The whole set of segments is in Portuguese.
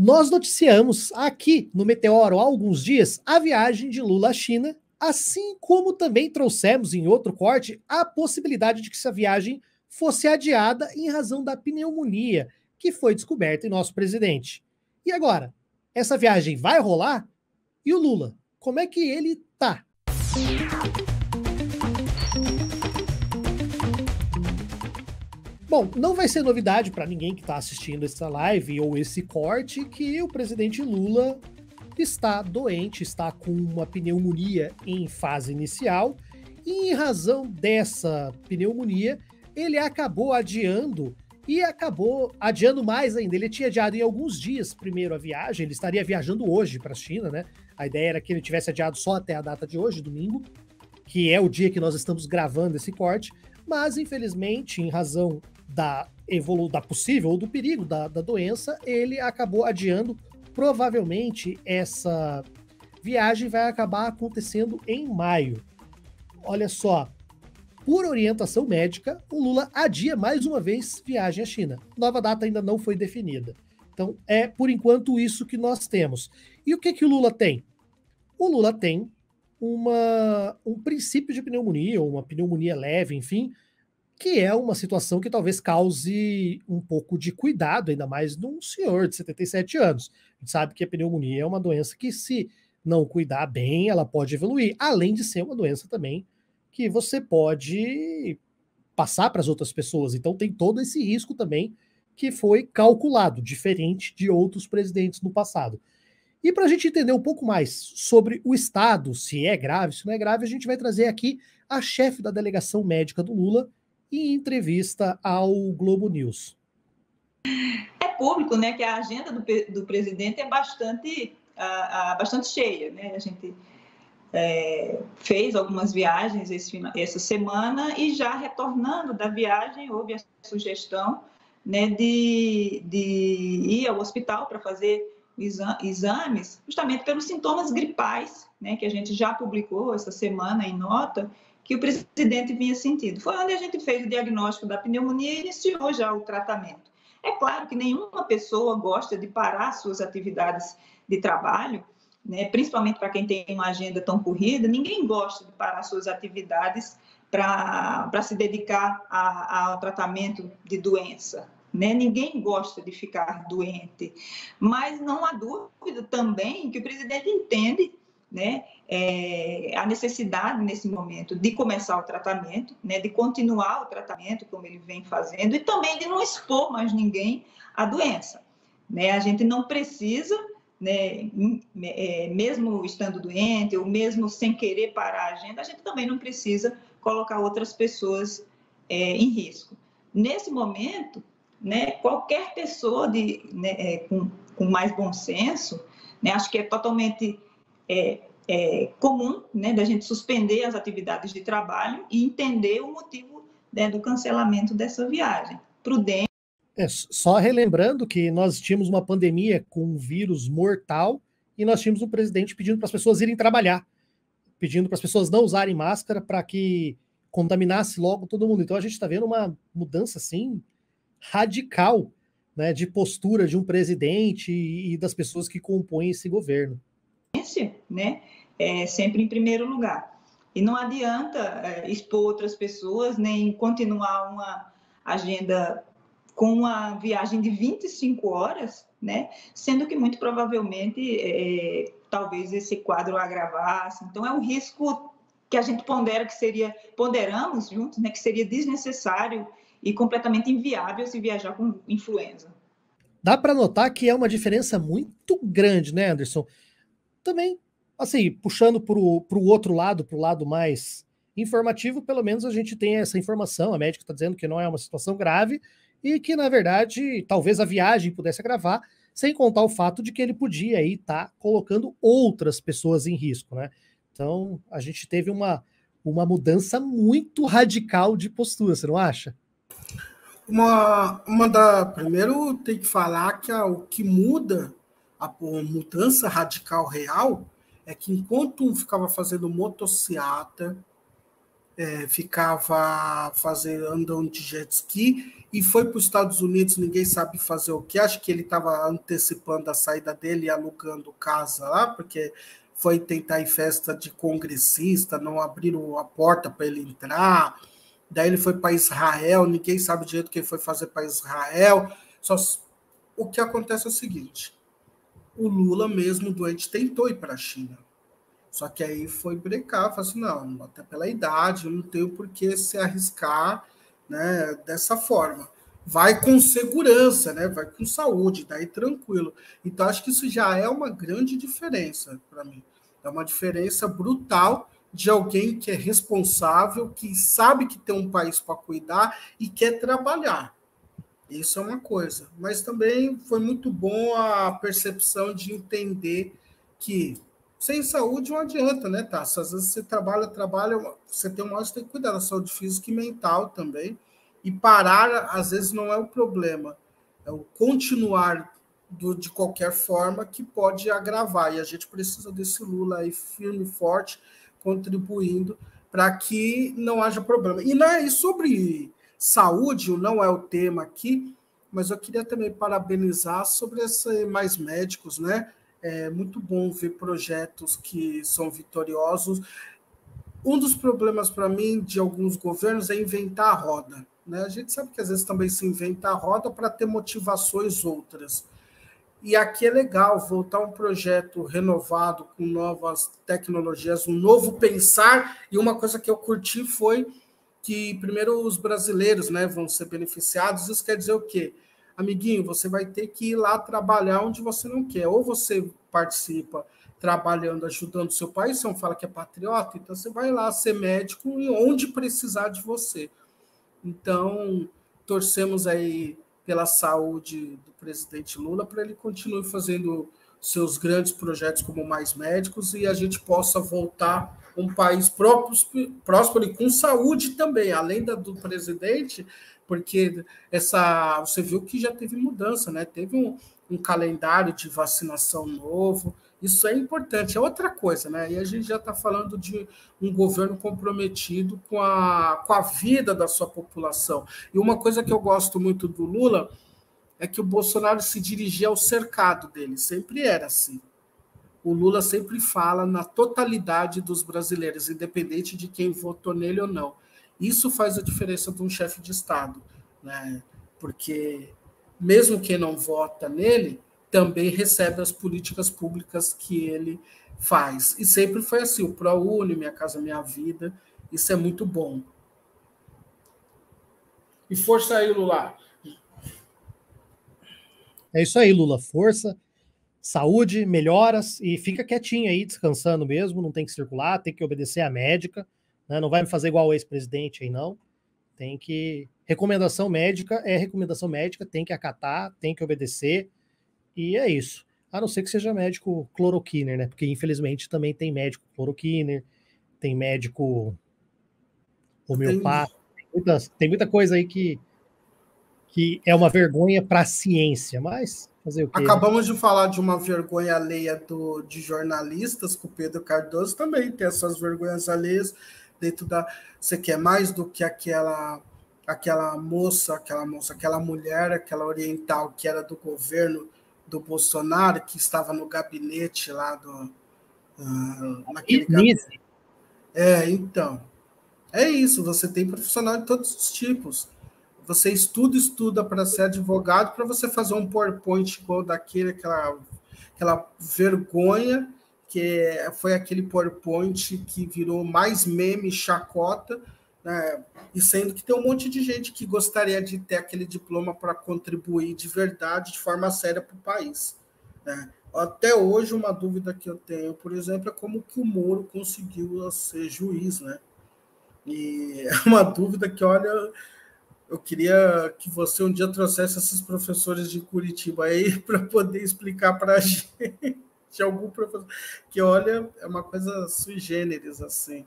Nós noticiamos aqui no Meteoro há alguns dias a viagem de Lula à China, assim como também trouxemos em outro corte a possibilidade de que essa viagem fosse adiada em razão da pneumonia que foi descoberta em nosso presidente. E agora? Essa viagem vai rolar? E o Lula? Como é que ele tá? Bom, não vai ser novidade para ninguém que está assistindo essa live ou esse corte que o presidente Lula está doente, está com uma pneumonia em fase inicial e em razão dessa pneumonia ele acabou adiando e acabou adiando mais ainda. Ele tinha adiado em alguns dias primeiro a viagem, ele estaria viajando hoje para a China, né? A ideia era que ele tivesse adiado só até a data de hoje, domingo, que é o dia que nós estamos gravando esse corte, mas infelizmente, em razão da possível ou do perigo da doença, ele acabou adiando. Provavelmente essa viagem vai acabar acontecendo em maio. Olha só, por orientação médica, o Lula adia mais uma vez viagem à China. Nova data ainda não foi definida. Então é por enquanto isso que nós temos. E o que o Lula tem? O Lula tem um princípio de pneumonia, ou uma pneumonia leve, enfim, que é uma situação que talvez cause um pouco de cuidado, ainda mais num senhor de 77 anos. A gente sabe que a pneumonia é uma doença que, se não cuidar bem, ela pode evoluir, além de ser uma doença também que você pode passar para as outras pessoas. Então tem todo esse risco também que foi calculado, diferente de outros presidentes no passado. E para a gente entender um pouco mais sobre o estado, se é grave, se não é grave, a gente vai trazer aqui a chefe da delegação médica do Lula, em entrevista ao Globo News. É público, né, que a agenda do presidente é bastante cheia, né? A gente fez algumas viagens essa semana e já retornando da viagem houve a sugestão, né, de ir ao hospital para fazer exames, justamente pelos sintomas gripais, né, que a gente já publicou essa semana em nota, que o presidente vinha sentindo. Foi onde a gente fez o diagnóstico da pneumonia e iniciou já o tratamento. É claro que nenhuma pessoa gosta de parar suas atividades de trabalho, né? Principalmente para quem tem uma agenda tão corrida, ninguém gosta de parar suas atividades para se dedicar ao tratamento de doença, né? Ninguém gosta de ficar doente, mas não há dúvida também que o presidente entende, né, a necessidade nesse momento de começar o tratamento, né, de continuar o tratamento como ele vem fazendo e também de não expor mais ninguém à doença, né? A gente não precisa, né, mesmo estando doente ou mesmo sem querer parar a agenda, a gente também não precisa colocar outras pessoas em risco. Nesse momento, né, qualquer pessoa com mais bom senso, né, acho que é totalmente comum, né, da gente suspender as atividades de trabalho e entender o motivo, né, do cancelamento dessa viagem. Prudente. Só relembrando que nós tínhamos uma pandemia com um vírus mortal e nós tínhamos um presidente pedindo para as pessoas irem trabalhar, pedindo para as pessoas não usarem máscara para que contaminasse logo todo mundo. Então a gente está vendo uma mudança assim radical, né, de postura de um presidente e das pessoas que compõem esse governo. Né, sempre em primeiro lugar. E não adianta expor outras pessoas, nem continuar uma agenda com uma viagem de 25 horas, né, sendo que muito provavelmente talvez esse quadro agravasse. Então é um risco que a gente ponderamos juntos, né, que seria desnecessário e completamente inviável se viajar com influenza. Dá para notar que é uma diferença muito grande, né, Anderson? Também, assim, puxando para o outro lado, para o lado mais informativo, pelo menos a gente tem essa informação, a médica está dizendo que não é uma situação grave e que, na verdade, talvez a viagem pudesse agravar, sem contar o fato de que ele podia aí estar colocando outras pessoas em risco, né? Então, a gente teve uma mudança muito radical de postura, você não acha? Primeiro tem que falar que o que muda, a mudança radical real, é que enquanto um ficava fazendo motociata, ficava andando de jet ski, e foi para os Estados Unidos, ninguém sabe fazer o que. Acho que ele estava antecipando a saída dele e alugando casa lá, porque foi tentar ir festa de congressista, não abriram a porta para ele entrar. Daí ele foi para Israel, ninguém sabe direito o que ele foi fazer para Israel. O que acontece é o seguinte, o Lula mesmo doente tentou ir para a China. Só que aí foi brecar, falou assim, não, até pela idade, eu não tenho por que se arriscar, né, dessa forma. Vai com segurança, né, vai com saúde, daí tranquilo. Então, acho que isso já é uma grande diferença para mim. É uma diferença brutal de alguém que é responsável, que sabe que tem um país para cuidar e quer trabalhar. Isso é uma coisa. Mas também foi muito bom a percepção de entender que sem saúde não adianta, né, Tasso? Às vezes você trabalha, você tem uma hora, você tem que cuidar da saúde física e mental também. E parar, às vezes, não é o problema. É o continuar de qualquer forma que pode agravar. E a gente precisa desse Lula aí firme e forte, contribuindo para que não haja problema. E sobre saúde, não é o tema aqui, mas eu queria também parabenizar sobre esse Mais Médicos, né? É muito bom ver projetos que são vitoriosos. Um dos problemas para mim de alguns governos é inventar a roda, né? A gente sabe que às vezes também se inventa a roda para ter motivações outras. E aqui é legal voltar um projeto renovado com novas tecnologias, um novo pensar. E uma coisa que eu curti foi que primeiro os brasileiros, né, vão ser beneficiados. Isso quer dizer o quê? Amiguinho, você vai ter que ir lá trabalhar onde você não quer. Ou você participa trabalhando, ajudando o seu país, você não fala que é patriota, então você vai lá ser médico e onde precisar de você. Então, torcemos aí pela saúde do presidente Lula para ele continue fazendo seus grandes projetos como Mais Médicos e a gente possa voltar um país próspero e com saúde também, além do presidente, porque você viu que já teve mudança, né? Teve um calendário de vacinação novo, isso é importante, é outra coisa, né? E a gente já está falando de um governo comprometido com a vida da sua população. E uma coisa que eu gosto muito do Lula é que o Bolsonaro se dirigia ao cercado dele, sempre era assim. O Lula sempre fala na totalidade dos brasileiros, independente de quem votou nele ou não. Isso faz a diferença de um chefe de Estado, né? Porque mesmo quem não vota nele, também recebe as políticas públicas que ele faz. E sempre foi assim, o ProUni, Minha Casa Minha Vida, isso é muito bom. E força aí, Lula. É isso aí, Lula, força, saúde, melhoras e fica quietinho aí, descansando mesmo, não tem que circular, tem que obedecer à médica, né? Não vai me fazer igual o ex-presidente aí, não. Tem que... Recomendação médica é recomendação médica, tem que acatar, tem que obedecer, e é isso. A não ser que seja médico cloroquiner, né? Porque infelizmente também tem médico cloroquiner, tem médico homeopata, tem muita coisa aí que é uma vergonha para a ciência, mas fazer o quê? Acabamos de falar de uma vergonha alheia de jornalistas, com o Pedro Cardoso também tem essas vergonhas alheias dentro da... Você quer mais do que aquela mulher, aquela oriental que era do governo do Bolsonaro, que estava no gabinete lá naquele gabinete. Então, é isso, você tem profissional de todos os tipos. Você estuda para ser advogado, para você fazer um PowerPoint igual aquela vergonha, que foi aquele PowerPoint que virou mais meme, chacota, né? E sendo que tem um monte de gente que gostaria de ter aquele diploma para contribuir de verdade, de forma séria para o país, né? Até hoje, uma dúvida que eu tenho, por exemplo, é como que o Moro conseguiu ser juiz, né? E é uma dúvida que, olha, eu queria que você um dia trouxesse esses professores de Curitiba aí para poder explicar para a gente, algum professor, que, olha, é uma coisa sui generis, assim.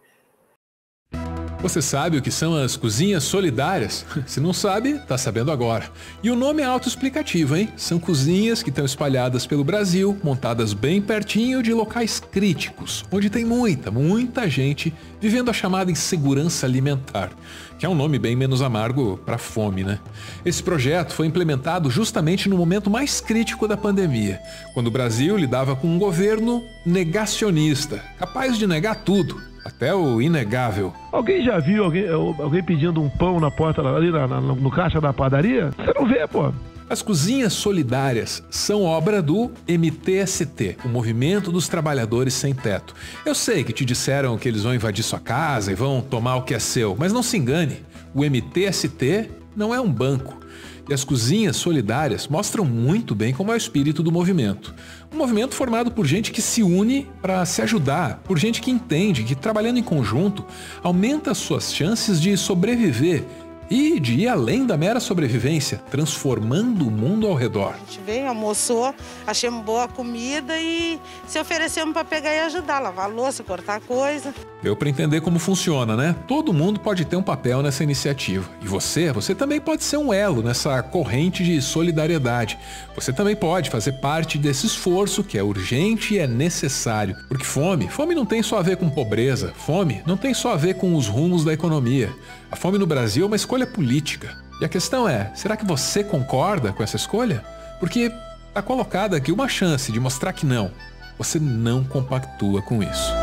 Você sabe o que são as cozinhas solidárias? Se não sabe, tá sabendo agora. E o nome é autoexplicativo, hein? São cozinhas que estão espalhadas pelo Brasil, montadas bem pertinho de locais críticos, onde tem muita gente vivendo a chamada insegurança alimentar, que é um nome bem menos amargo para fome, né? Esse projeto foi implementado justamente no momento mais crítico da pandemia, quando o Brasil lidava com um governo negacionista, capaz de negar tudo. Até o inegável. Alguém já viu alguém pedindo um pão na porta ali no caixa da padaria? Você não vê, pô. As cozinhas solidárias são obra do MTST, o Movimento dos Trabalhadores Sem Teto. Eu sei que te disseram que eles vão invadir sua casa e vão tomar o que é seu, mas não se engane, o MTST não é um banco. E as cozinhas solidárias mostram muito bem como é o espírito do movimento. Um movimento formado por gente que se une para se ajudar, por gente que entende que trabalhando em conjunto aumenta as suas chances de sobreviver e de ir além da mera sobrevivência, transformando o mundo ao redor. A gente veio, almoçou, achamos boa comida e se oferecemos para pegar e ajudar, lavar a louça, cortar coisa. Deu para entender como funciona, né? Todo mundo pode ter um papel nessa iniciativa. E você também pode ser um elo nessa corrente de solidariedade. Você também pode fazer parte desse esforço que é urgente e é necessário. Porque fome não tem só a ver com pobreza. Fome não tem só a ver com os rumos da economia. A fome no Brasil é uma escolha política. E a questão é, será que você concorda com essa escolha? Porque está colocada aqui uma chance de mostrar que não. Você não compactua com isso.